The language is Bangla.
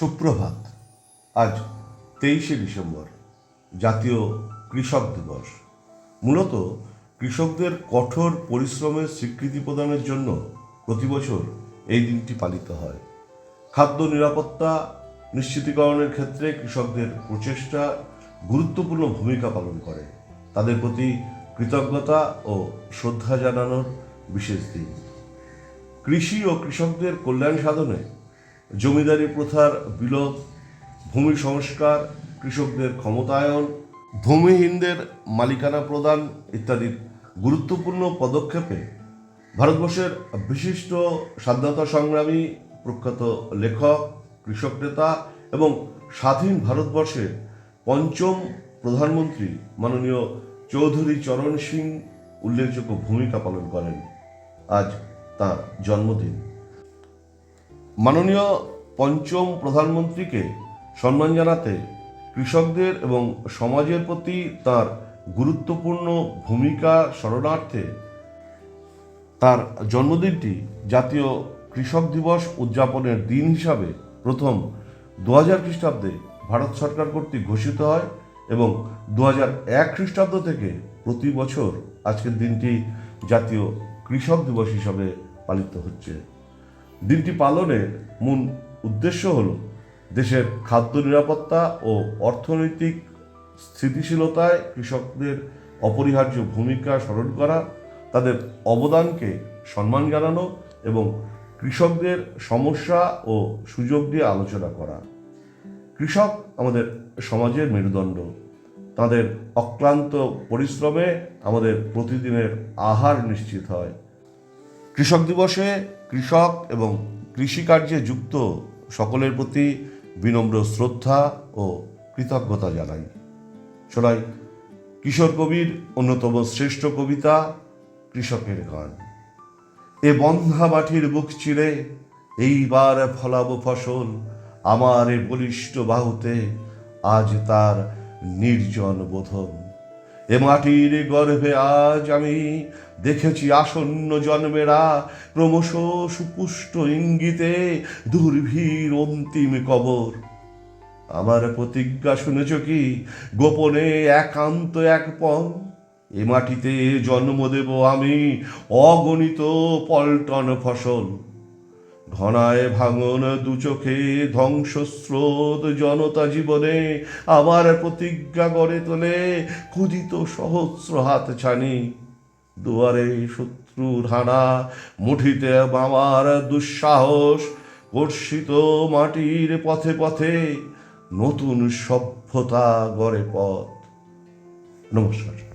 সুপ্রভাত। আজ 23শে ডিসেম্বর, জাতীয় কৃষক দিবস। মূলত কৃষকদের কঠোর পরিশ্রমের স্বীকৃতি প্রদানের জন্য প্রতি বছর এই দিনটি পালিত হয়। খাদ্য নিরাপত্তা নিশ্চিতকরণের ক্ষেত্রে কৃষকদের প্রচেষ্টা গুরুত্বপূর্ণ ভূমিকা পালন করে। তাদের প্রতি কৃতজ্ঞতা ও শ্রদ্ধা জানানোর বিশেষ দিন। কৃষি ও কৃষকদের কল্যাণ সাধনে জমিদারি প্রথার বিলোপ, ভূমি সংস্কার, কৃষকদের ক্ষমতায়ন, ভূমিহীনদের মালিকানা প্রদান ইত্যাদি গুরুত্বপূর্ণ পদক্ষেপে ভারতবর্ষের বিশিষ্ট স্বাধীনতা সংগ্রামী, প্রখ্যাত লেখক, কৃষক নেতা এবং স্বাধীন ভারতবর্ষের পঞ্চম প্রধানমন্ত্রী মাননীয় চৌধুরী চরণ সিং উল্লেখযোগ্য ভূমিকা পালন করেন। আজ তাঁর জন্মদিন। মাননীয় পঞ্চম প্রধানমন্ত্রীকে সম্মান জানাতে কৃষকদের এবং সমাজের প্রতি তার গুরুত্বপূর্ণ ভূমিকা স্মরণার্থে তার জন্মদিনটি জাতীয় কৃষক দিবস উদযাপনের দিন হিসাবে প্রথম 2000 খ্রিস্টাব্দে ভারত সরকার কর্তৃক ঘোষিত হয় এবং 2001 খ্রিস্টাব্দ থেকে প্রতি বছর আজকের দিনটি জাতীয় কৃষক দিবস হিসাবে পালিত হচ্ছে। দিনটি পালনের মূল উদ্দেশ্য হল দেশের খাদ্য নিরাপত্তা ও অর্থনৈতিক স্থিতিশীলতায় কৃষকদের অপরিহার্য ভূমিকা স্মরণ করা, তাদের অবদানকে সম্মান জানানো এবং কৃষকদের সমস্যা ও সুযোগ নিয়ে আলোচনা করা। কৃষক আমাদের সমাজের মেরুদণ্ড। তাদের অক্লান্ত পরিশ্রমে আমাদের প্রতিদিনের আহার নিশ্চিত হয়। কৃষক দিবসে কৃষক এবং কৃষিকার্যে যুক্ত সকলের প্রতি বিনম্র শ্রদ্ধা ও কৃতজ্ঞতা জানাই। শোনাই কিশোর কবির অন্যতম শ্রেষ্ঠ কবিতা কৃষকের গান। এ বন্ধা মাটির বুক চিরে এইবার ফলাবো ফসল, আমার এ বলিষ্ঠ বাহুতে আজ তার নির্জন বোধন। এ মাটির গর্ভে আজ আমি দেখেছি আসন্ন জন্মেরা, ক্রমশ সুপুষ্ট ইঙ্গিতে দুর্ভীর অন্তিম কবর। আমার প্রতিজ্ঞা শুনেছ কি, গোপনে একান্ত এক পণ, এ মাটিতে জন্ম দেব আমি অগণিত পল্টন ফসল। ঘনায় ভাঙন দু চোখে ধ্বংসস্রোত জনতা জীবনে, আমার প্রতিজ্ঞা গড়ে তোলে ক্ষুদিত সহস্র হাত ছানি। দুয়ারে শত্রুর হানা, মুঠিতে আমার দুঃসাহস, কর্ষিত মাটির পথে পথে নতুন সভ্যতা গড়ে পথ। নমস্কার।